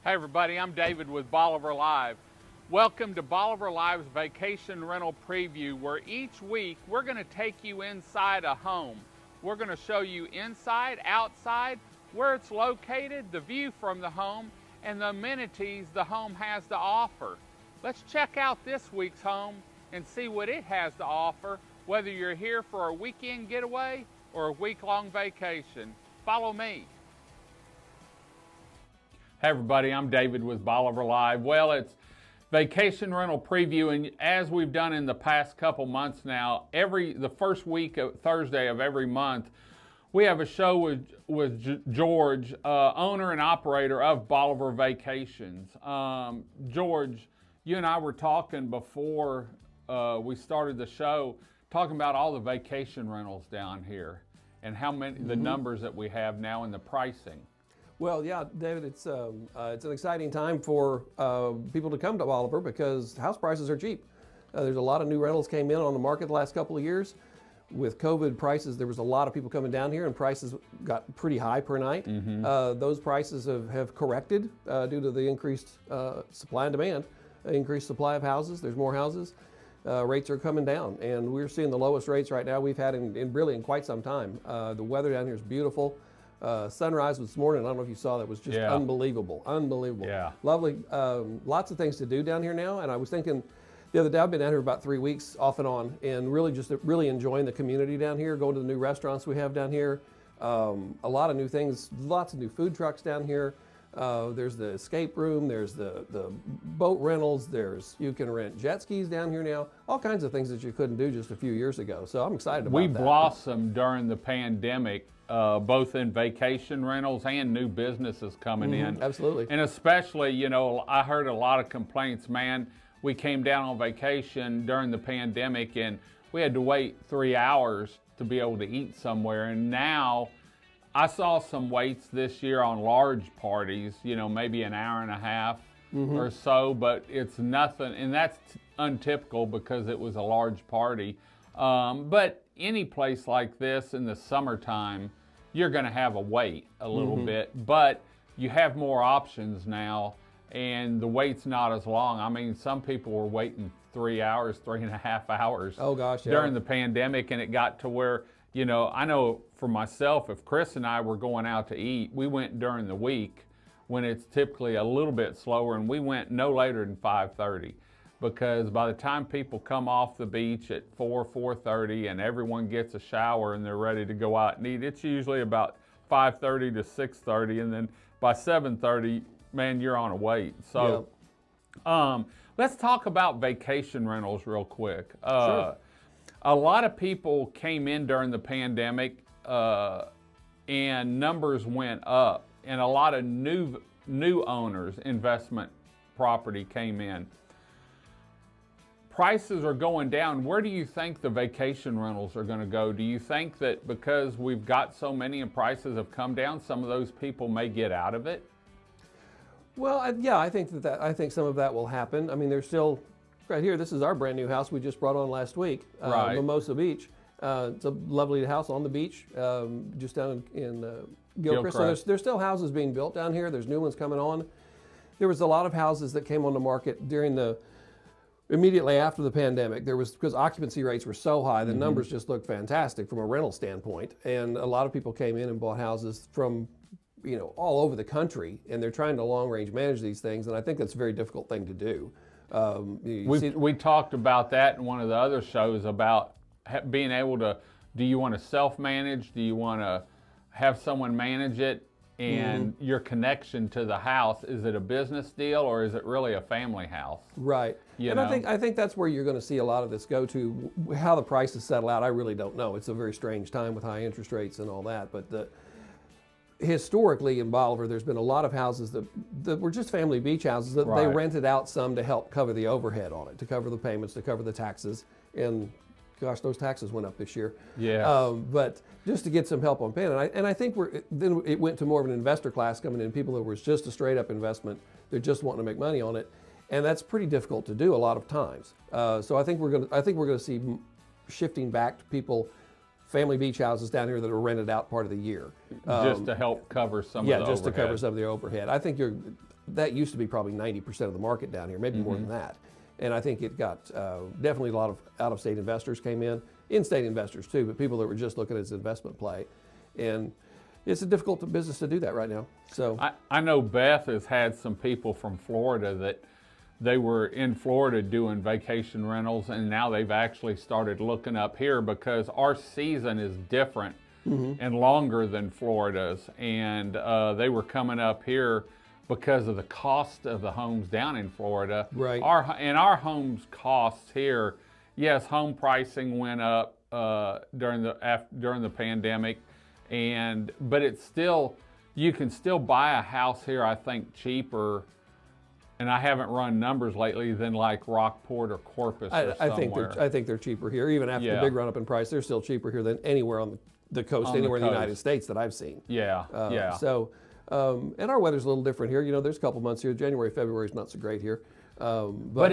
Hey everybody, I'm David with Bolivar Live. Welcome to Bolivar Live's Vacation Rental Preview, where each week we're going to take you inside a home. We're going to show you inside, outside, where it's located, the view from the home, and the amenities the home has to offer. Let's check out this week's home and see what it has to offer, whether you're here for a weekend getaway or a week-long vacation. Follow me. Hey everybody, I'm David with Bolivar Live. Well, it's Vacation Rental Preview, and as we've done in the past couple months now, the first week of Thursday of every month, we have a show with George, owner and operator of Bolivar Vacations. George, you and I were talking before we started the show, talking about all the vacation rentals down here and how many, the numbers that we have now and the pricing. Well, yeah, David, it's an exciting time for people to come to Bolivar because house prices are cheap. There's a lot of new rentals came in on the market the last couple of years. With COVID prices, there was a lot of people coming down here and prices got pretty high per night. Those prices have corrected due to the increased supply and demand, increased supply of houses. There's more houses. Rates are coming down, and we're seeing the lowest rates right now we've had in quite some time. The weather down here is beautiful. Sunrise this morning, I don't know if you saw that, was just unbelievable. Yeah. Lovely. Lots of things to do down here now, and I was thinking the other day, I've been down here about 3 weeks off and on, and really enjoying the community down here, going to the new restaurants we have down here. A lot of new things, lots of new food trucks down here. There's the escape room, there's the boat rentals, you can rent jet skis down here now, all kinds of things that you couldn't do just a few years ago. So I'm excited about that. We blossomed during the pandemic, both in vacation rentals and new businesses coming in. Absolutely. And especially, you know, I heard a lot of complaints, man, we came down on vacation during the pandemic and we had to wait 3 hours to be able to eat somewhere. And now I saw some waits this year on large parties, you know, maybe an hour and a half or so, but it's nothing, and that's untypical because it was a large party. But any place like this in the summertime, you're going to have a wait a little bit, but you have more options now, and the wait's not as long. I mean, some people were waiting 3 hours, 3.5 hours during the pandemic, and it got to where, you know, I know for myself, if Chris and I were going out to eat, we went during the week when it's typically a little bit slower, and we went no later than 5:30. Because by the time people come off the beach at 4:30 and everyone gets a shower and they're ready to go out and eat, it's usually about 5:30 to 6:30, and then by 7:30, man, you're on a wait. So let's talk about vacation rentals real quick. Sure. A lot of people came in during the pandemic and numbers went up, and a lot of new owners, investment property came in. Prices are going down. Where do you think the vacation rentals are going to go? Do you think that because we've got so many and prices have come down, some of those people may get out of it? Well, I think I think some of that will happen. I mean, there's still, right here, this is our brand new house we just brought on last week, Mimosa Beach. It's a lovely house on the beach, just down in Gilchrist. So there's still houses being built down here. There's new ones coming on. There was a lot of houses that came on the market immediately after the pandemic. Because occupancy rates were so high, the numbers just looked fantastic from a rental standpoint. And a lot of people came in and bought houses from, you know, all over the country, and they're trying to long range manage these things. And I think that's a very difficult thing to do. We talked about that in one of the other shows about being able to, do you want to self-manage? Do you want to have someone manage it? And your connection to the house, is it a business deal or is it really a family house? Right. I think that's where you're going to see a lot of this go to. How the prices settle out, I really don't know. It's a very strange time with high interest rates and all that. But historically in Bolivar, there's been a lot of houses that were just family beach houses that they rented out some to help cover the overhead on it, to cover the payments, to cover the taxes. And gosh, those taxes went up this year. Yeah. But just to get some help on paying. And I think then it went to more of an investor class coming in, people that was just a straight up investment. They're just wanting to make money on it. And that's pretty difficult to do a lot of times. So I think we're going to see shifting back to people, family beach houses down here that are rented out part of the year. Just to help cover some of the overhead. Yeah, just to cover some of the overhead. I think that used to be probably 90% of the market down here, maybe more than that. And I think it got definitely a lot of out-of-state investors came in-state investors too, but people that were just looking at it as an investment play. And it's a difficult business to do that right now. So I know Beth has had some people from Florida that they were in Florida doing vacation rentals, and now they've actually started looking up here because our season is different and longer than Florida's. And they were coming up here because of the cost of the homes down in Florida. Right. Our homes costs here, yes, home pricing went up during the pandemic, but it's still, you can still buy a house here, I think, cheaper, and I haven't run numbers lately, than like Rockport or Corpus or somewhere. I think they're cheaper here. Even after the big run up in price, they're still cheaper here than anywhere on the coast, anywhere in the United States that I've seen. Yeah. So, and our weather's a little different here. You know, there's a couple months here. January, February is not so great here. But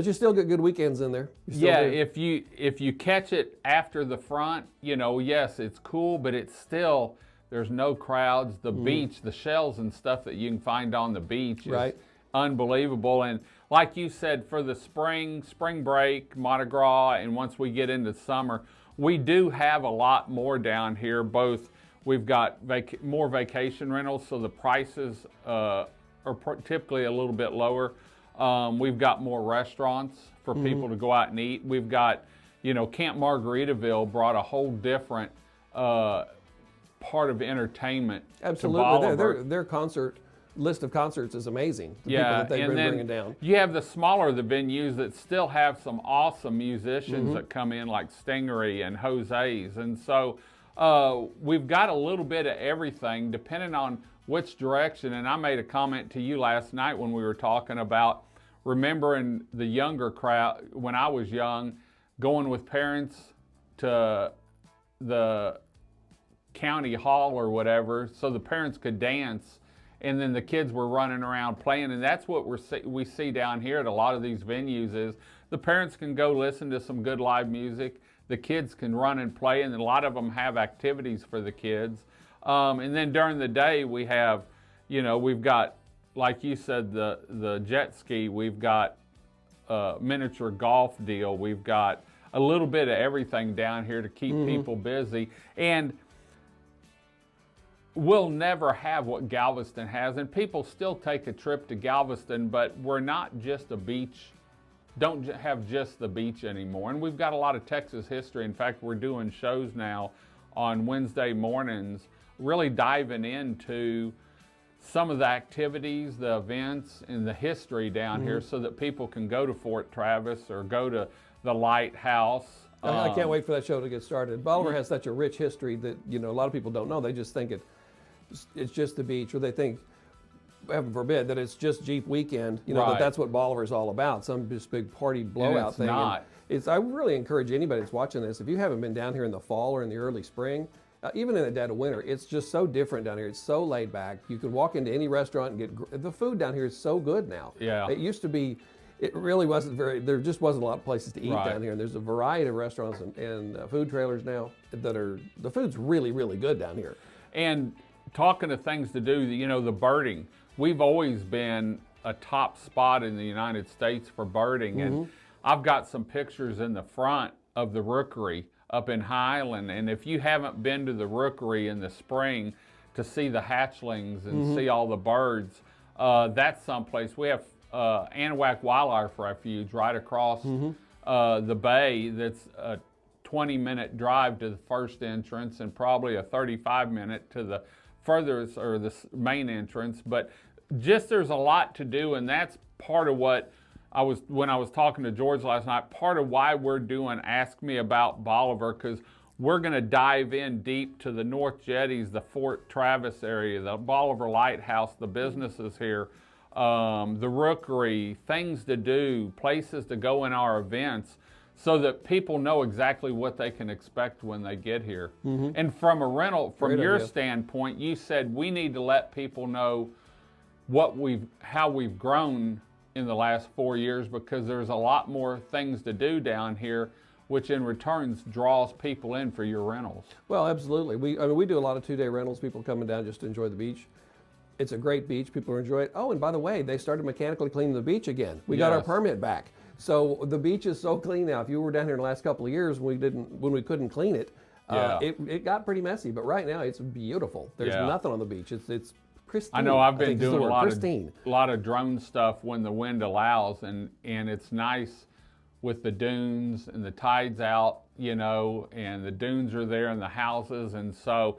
you still get good weekends in there. Yeah, if you catch it after the front, you know, yes, it's cool, but it's still, there's no crowds. The beach, the shells and stuff that you can find on the beach is unbelievable. And like you said, for the spring break, Mardi Gras, and once we get into summer, we do have a lot more down here. Both, we've got more vacation rentals, so the prices are typically a little bit lower. We've got more restaurants for people to go out and eat. We've got, you know, Camp Margaritaville brought a whole different part of entertainment to Bolivar. Their concert list of concerts is amazing. The people that they've been bringing down. You have the venues that still have some awesome musicians that come in, like Stingery and Jose's. And so we've got a little bit of everything depending on which direction. And I made a comment to you last night when we were talking about remembering the younger crowd, when I was young, going with parents to the county hall or whatever so the parents could dance, and then the kids were running around playing. And that's what we see down here at a lot of these venues, is the parents can go listen to some good live music, the kids can run and play, and a lot of them have activities for the kids. And then during the day we have, you know, we've got, like you said, the jet ski, we've got a miniature golf deal, we've got a little bit of everything down here to keep people busy. And we'll never have what Galveston has, and people still take a trip to Galveston, but we're not just a beach, don't have just the beach anymore. And we've got a lot of Texas history. In fact, we're doing shows now on Wednesday mornings, really diving into some of the activities, the events, and the history down here so that people can go to Fort Travis or go to the lighthouse. I can't wait for that show to get started. Bolivar has such a rich history that, you know, a lot of people don't know. They just think it's just the beach, or they think, heaven forbid, that it's just Jeep weekend, you know, that's what Bolivar's all about, some just big party blowout thing. Not. I really encourage anybody that's watching this, if you haven't been down here in the fall or in the early spring, even in the dead of winter, it's just so different down here. It's so laid back. You can walk into any restaurant and get, the food down here is so good now. Yeah. It used to be, it really wasn't there just wasn't a lot of places to eat down here. And there's a variety of restaurants and food trailers now that the food's really, really good down here. And talking of things to do, you know, the birding, we've always been a top spot in the United States for birding. And I've got some pictures in the front of the rookery up in Highland, and if you haven't been to the rookery in the spring to see the hatchlings and see all the birds, that's someplace. We have Anahuac Wildlife Refuge right across the bay. That's a 20-minute drive to the first entrance and probably a 35-minute to the furthest, or the main entrance. But just, there's a lot to do, and that's part of what when I was talking to George last night, part of why we're doing Ask Me About Bolivar, because we're going to dive in deep to the North Jetties, the Fort Travis area, the Bolivar Lighthouse, the businesses here, the rookery, things to do, places to go in our events, so that people know exactly what they can expect when they get here. And from a rental, from your standpoint, you said we need to let people know how we've grown in the last 4 years, because there's a lot more things to do down here, which in returns draws people in for your rentals. Well, absolutely. We do a lot of 2-day rentals, people coming down just to enjoy the beach. It's a great beach. People enjoy it. Oh, and by the way, they started mechanically cleaning the beach again. We got our permit back. So the beach is so clean now. If you were down here in the last couple of years when we couldn't clean it, it got pretty messy. But right now it's beautiful. There's nothing on the beach. It's pristine. I know I've been doing a lot of drone stuff when the wind allows, and it's nice with the dunes and the tides out, you know, and the dunes are there and the houses. And so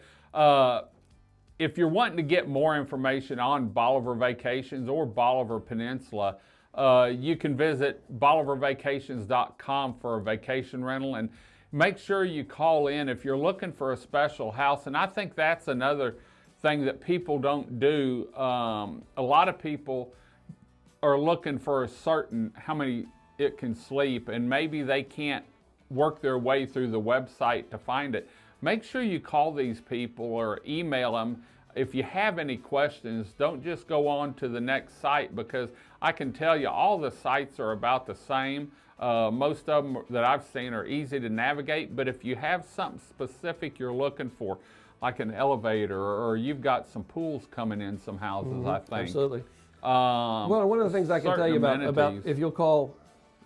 if you're wanting to get more information on Bolivar Vacations or Bolivar Peninsula, you can visit bolivarvacations.com for a vacation rental, and make sure you call in if you're looking for a special house. And I think that's another thing that people don't do. A lot of people are looking for a certain how many it can sleep, and maybe they can't work their way through the website to find it. Make sure you call these people or email them. If you have any questions, don't just go on to the next site, because I can tell you all the sites are about the same. Most of them that I've seen are easy to navigate, but if you have something specific you're looking for, like an elevator, or you've got some pools coming in some houses, I think. Absolutely. Well, one of the things I can tell you about if you'll call,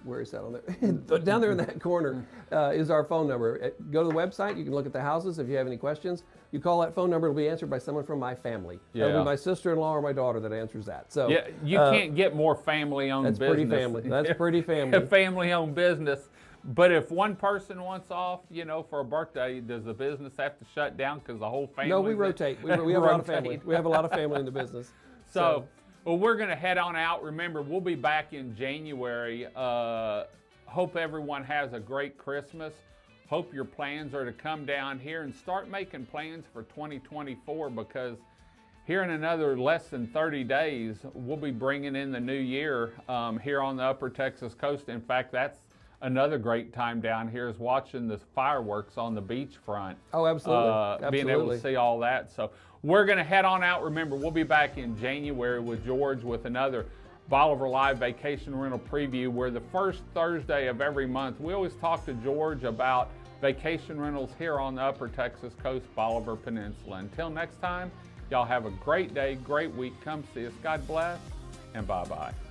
where is that on there? Down there in that corner is our phone number. Go to the website. You can look at the houses. If you have any questions, you call that phone number. It'll be answered by someone from my family. It'll be my sister-in-law or my daughter that answers that. So yeah, you can't get more family-owned business. That's pretty family. That's pretty family. Family-owned business. But if one person wants off, you know, for a birthday, does the business have to shut down because the whole family? No, we rotate. We have a lot of family. We have a lot of family in the business. So well, we're going to head on out. Remember, we'll be back in January. Hope everyone has a great Christmas. Hope your plans are to come down here and start making plans for 2024, because here in another less than 30 days, we'll be bringing in the new year here on the Upper Texas coast. In fact, that's another great time down here, is watching the fireworks on the beachfront. Oh, absolutely. Being able to see all that. So we're going to head on out. Remember, we'll be back in January with George with another Bolivar Live Vacation Rental Preview, where the first Thursday of every month, we always talk to George about vacation rentals here on the Upper Texas coast, Bolivar Peninsula. Until next time, y'all have a great day, great week. Come see us. God bless, and bye-bye.